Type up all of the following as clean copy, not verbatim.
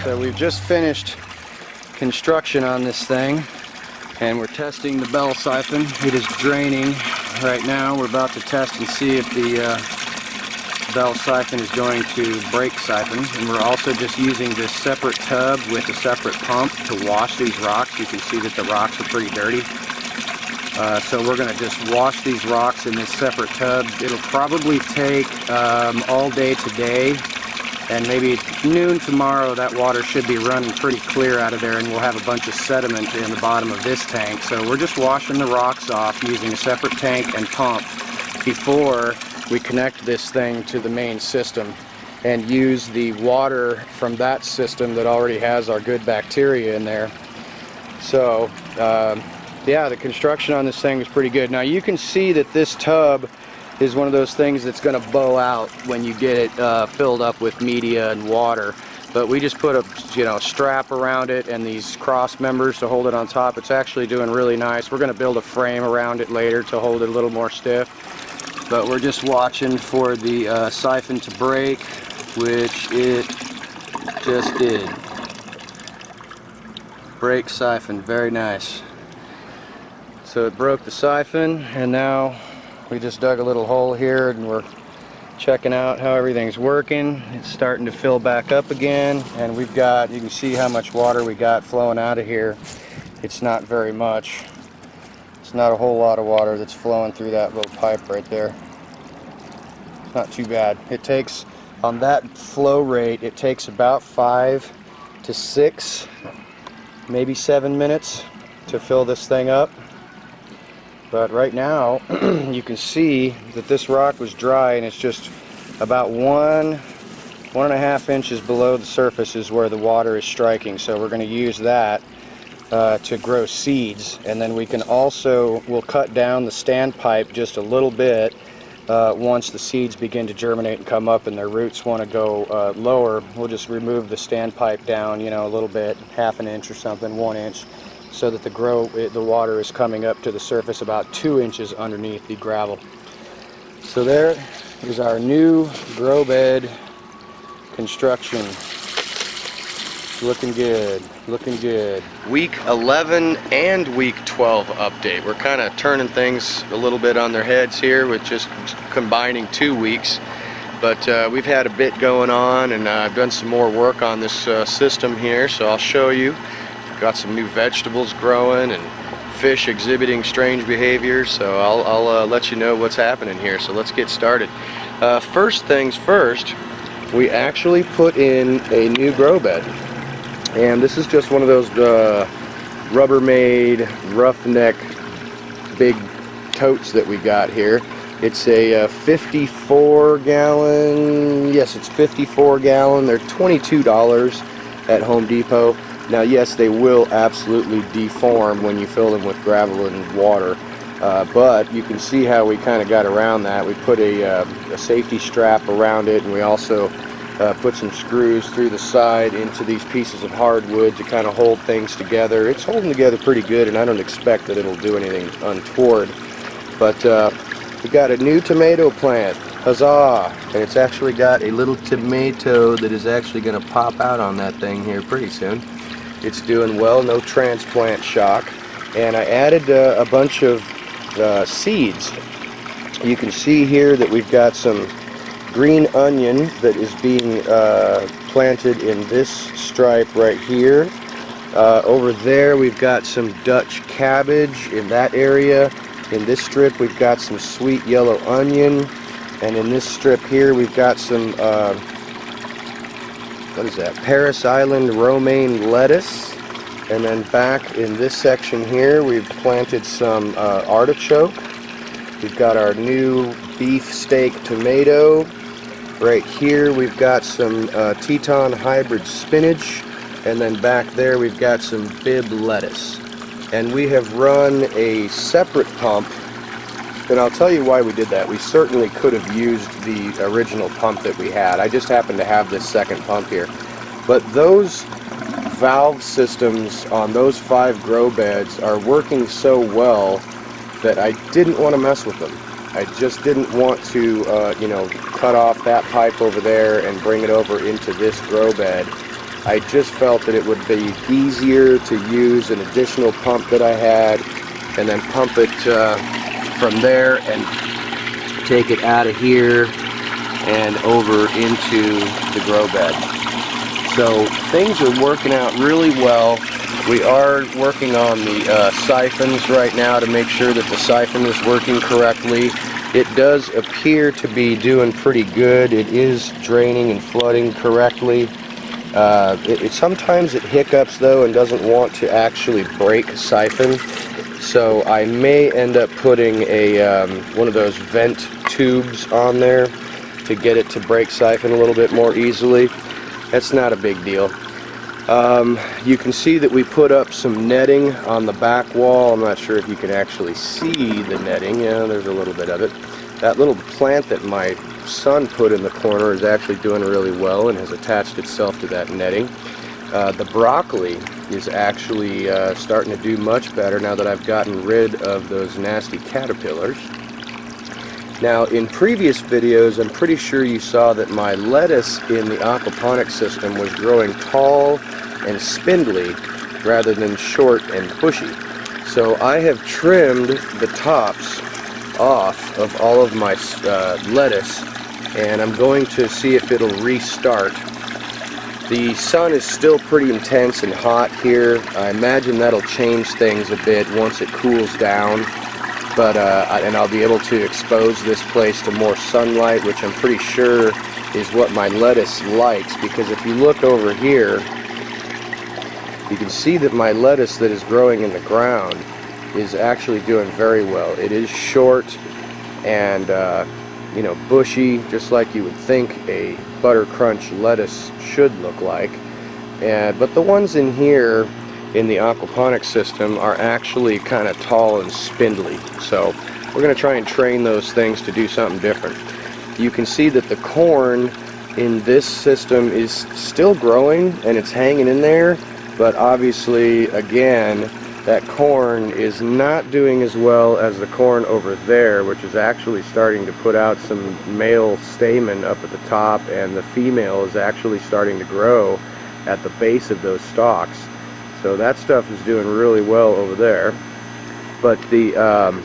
So we've just finished construction on this thing, and we're testing the bell siphon. It is draining right now. We're about to test and see if the bell siphon is going to break siphon. And we're also just using this separate tub with a separate pump to wash these rocks. You can see that the rocks are pretty dirty. So we're going to just wash these rocks in this separate tub. It'll probably take all day today, and maybe noon tomorrow. That water should be running pretty clear out of there, and we'll have a bunch of sediment in the bottom of this tank. So we're just washing the rocks off using a separate tank and pump before we connect this thing to the main system and use the water from that system that already has our good bacteria in there. So yeah, the construction on this thing was pretty good. Now you can see that this tub is one of those things that's going to bow out when you get it filled up with media and water. But we just put a strap around it and these cross members to hold it on top. It's actually doing really nice. We're going to build a frame around it later to hold it a little more stiff. But we're just watching for the siphon to break, which it just did. Break siphon, very nice. So it broke the siphon, and now we just dug a little hole here and we're checking out how everything's working. It's starting to fill back up again, and we've got, you can see how much water we got flowing out of here. It's not very much. It's not a whole lot of water that's flowing through that little pipe right there. It's not too bad. It takes, on that flow rate, it takes about 5 to 6, maybe 7 minutes to fill this thing up. But right now you can see that this rock was dry, and it's just about 1.5 inches below the surface is where the water is striking. So we're going to use that to grow seeds, and then we can also, we'll cut down the standpipe just a little bit once the seeds begin to germinate and come up and their roots want to go lower. We'll just remove the standpipe down, you know, a little bit, 1/2 inch or something, 1 inch, so that the water is coming up to the surface about 2 inches underneath the gravel. So there is our new grow bed construction. Looking good, looking good. Week 11 and week 12 update. We're kind of turning things a little bit on their heads here with just combining 2 weeks. But we've had a bit going on, and I've done some more work on this system here, so I'll show you. Got some new vegetables growing and fish exhibiting strange behavior, so I'll let you know what's happening here. So let's get started. First things first, we actually put in a new grow bed, and this is just one of those Rubbermaid roughneck big totes that we got here. It's a 54 gallon, yes, it's 54 gallon. They're $22 at Home Depot. Now, yes, they will absolutely deform when you fill them with gravel and water, but you can see how we kind of got around that. We put a safety strap around it, and we also put some screws through the side into these pieces of hardwood to kind of hold things together. It's holding together pretty good, and I don't expect that it'll do anything untoward. But we got a new tomato plant. Huzzah! And it's actually got a little tomato that is actually going to pop out on that thing here pretty soon. It's doing well, no transplant shock. And I added a bunch of seeds. You can see here that we've got some green onion that is being planted in this stripe right here. Over there we've got some Dutch cabbage in that area. In this strip we've got some sweet yellow onion. And in this strip here we've got some what is that? Paris Island romaine lettuce. And then back in this section here, we've planted some artichoke. We've got our new beef steak tomato. Right here, we've got some Teton hybrid spinach. And then back there, we've got some Bib lettuce. And we have run a separate pump. And I'll tell you why we did that. We certainly could have used the original pump that we had. I just happen to have this second pump here. But those valve systems on those 5 grow beds are working so well that I didn't want to mess with them. I just didn't want to, you know, cut off that pipe over there and bring it over into this grow bed. I just felt that it would be easier to use an additional pump that I had, and then pump it from there and take it out of here and over into the grow bed. So things are working out really well. We are working on the siphons right now to make sure that the siphon is working correctly. It does appear to be doing pretty good. It is draining and flooding correctly. Sometimes it hiccups though and doesn't want to actually break siphon. So I may end up putting a one of those vent tubes on there to get it to break siphon a little bit more easily. That's not a big deal. You can see that we put up some netting on the back wall. I'm not sure if you can actually see the netting. Yeah, there's a little bit of it. That little plant that my son put in the corner is actually doing really well and has attached itself to that netting. The broccoli is actually starting to do much better now that I've gotten rid of those nasty caterpillars. Now, in previous videos, I'm pretty sure you saw that my lettuce in the aquaponics system was growing tall and spindly rather than short and bushy. So I have trimmed the tops off of all of my lettuce, and I'm going to see if it'll restart. The sun is still pretty intense and hot here. I imagine that'll change things a bit once it cools down. But and I'll be able to expose this place to more sunlight, which I'm pretty sure is what my lettuce likes, because if you look over here, you can see that my lettuce that is growing in the ground is actually doing very well. It is short and you know, bushy, just like you would think a butter crunch lettuce should look like. But the ones in here in the aquaponics system are actually kind of tall and spindly. So we're going to try and train those things to do something different. You can see that the corn in this system is still growing and it's hanging in there, but obviously again that corn is not doing as well as the corn over there, which is actually starting to put out some male stamen up at the top, and the female is actually starting to grow at the base of those stalks. So that stuff is doing really well over there. But the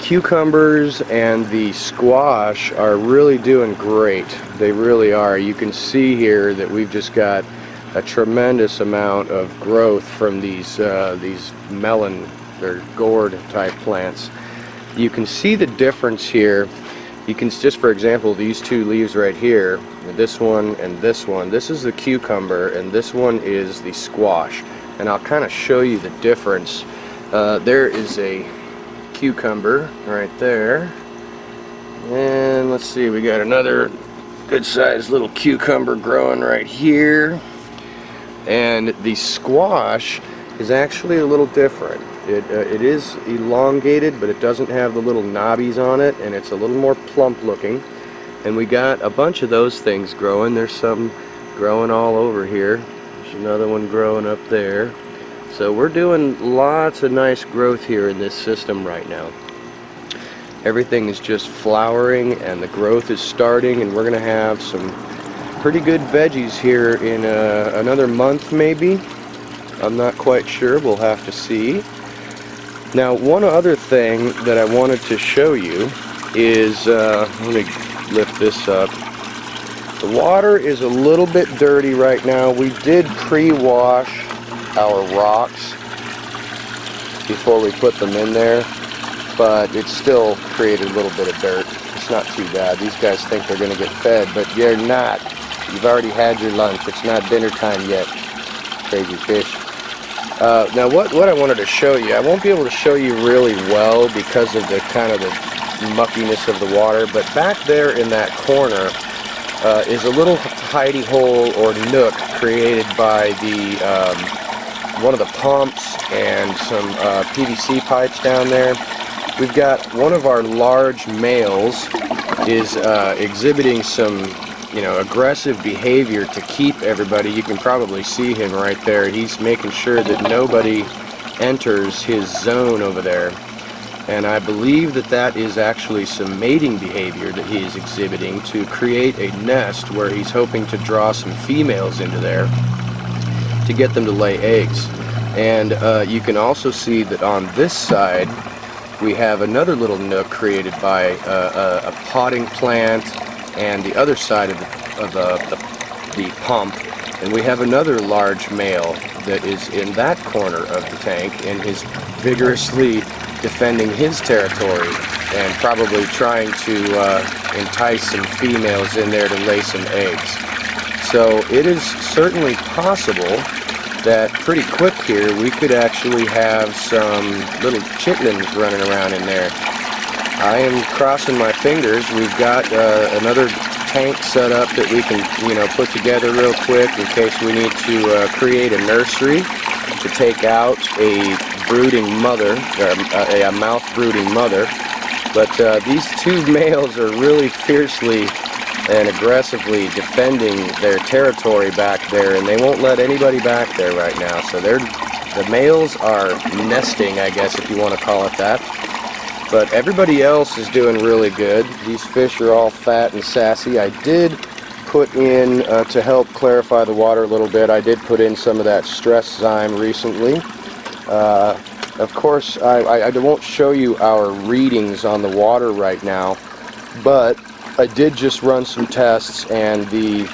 cucumbers and the squash are really doing great. They really are. You can see here that we've just got a tremendous amount of growth from these melon or gourd type plants. You can see the difference here. You can just, for example, these two leaves right here, this one and this one, this is the cucumber and this one is the squash, and I'll kind of show you the difference. There is a cucumber right there, and let's see, we got another good sized little cucumber growing right here, and the squash is actually a little different. It is elongated, but it doesn't have the little knobbies on it, and it's a little more plump looking. And we got a bunch of those things growing. There's some growing all over here. There's another one growing up there. So we're doing lots of nice growth here in this system right now. Everything is just flowering and the growth is starting, and we're going to have some pretty good veggies here in another month maybe. I'm not quite sure. We'll have to see. Now, one other thing that I wanted to show you is, let me lift this up. The water is a little bit dirty right now. We did pre-wash our rocks before we put them in there, but it still created a little bit of dirt. It's not too bad. These guys think they're going to get fed, but you're not. You've already had your lunch. It's not dinner time yet. Crazy fish. Now what I wanted to show you, I won't be able to show you really well because of the kind of the muckiness of the water, but back there in that corner is a little hidey hole or nook created by the one of the pumps and some PVC pipes down there. We've got one of our large males is exhibiting some aggressive behavior to keep everybody. You can probably see him right there. He's making sure that nobody enters his zone over there. And I believe that that is actually some mating behavior that he is exhibiting to create a nest where he's hoping to draw some females into there to get them to lay eggs. And you can also see that on this side we have another little nook created by a potting plant, and the other side of the pump, and we have another large male that is in that corner of the tank and is vigorously defending his territory and probably trying to entice some females in there to lay some eggs. So it is certainly possible that pretty quick here we could actually have some little chitlins running around in there. I am crossing my fingers. We've got another tank set up that we can, put together real quick in case we need to create a nursery to take out a brooding mother, a mouth brooding mother. But these two males are really fiercely and aggressively defending their territory back there, and they won't let anybody back there right now. So the males are nesting, I guess, if you want to call it that. But everybody else is doing really good. These fish are all fat and sassy. I did put in, to help clarify the water a little bit, I did put in some of that stress zyme recently. Of course, I won't show you our readings on the water right now, but I did just run some tests, and the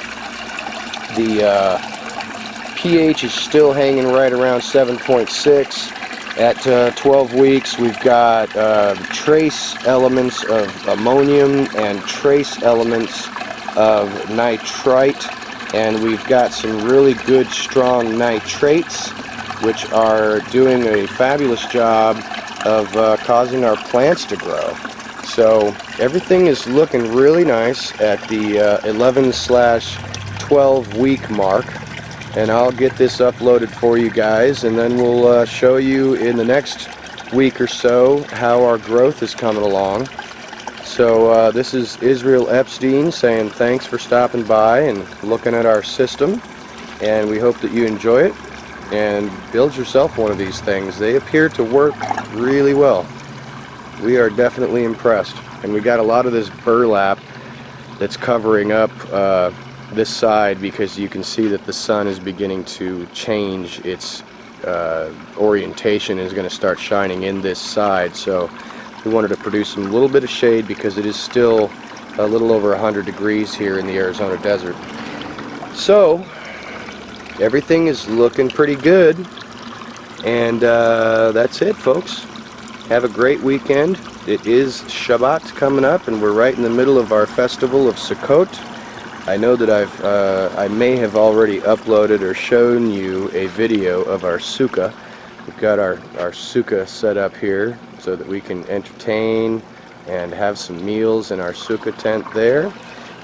pH is still hanging right around 7.6. At 12 weeks, we've got trace elements of ammonium and trace elements of nitrite, and we've got some really good strong nitrates, which are doing a fabulous job of causing our plants to grow. So everything is looking really nice at the 11/12 week mark, and I'll get this uploaded for you guys, and then we'll show you in the next week or so how our growth is coming along. So this is Israel Epstein saying thanks for stopping by and looking at our system, and we hope that you enjoy it and build yourself one of these things. They appear to work really well. We are definitely impressed, and we got a lot of this burlap that's covering up this side because you can see that the sun is beginning to change its orientation, and is going to start shining in this side. So we wanted to produce some little bit of shade because it is still a little over 100 degrees here in the Arizona desert. So everything is looking pretty good, and that's it, folks. Have a great weekend. It is Shabbat coming up, and we're right in the middle of our festival of Sukkot. I know that I may have already uploaded or shown you a video of our sukkah. We've got our sukkah set up here so that we can entertain and have some meals in our sukkah tent there.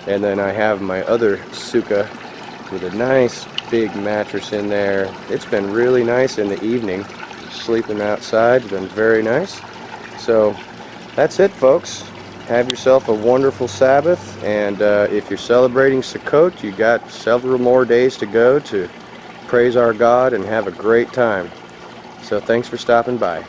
And then I have my other sukkah with a nice big mattress in there. It's been really nice in the evening. Sleeping outside has been very nice. So that's it, folks. Have yourself a wonderful Sabbath, and if you're celebrating Sukkot, you got several more days to go to praise our God and have a great time. So thanks for stopping by.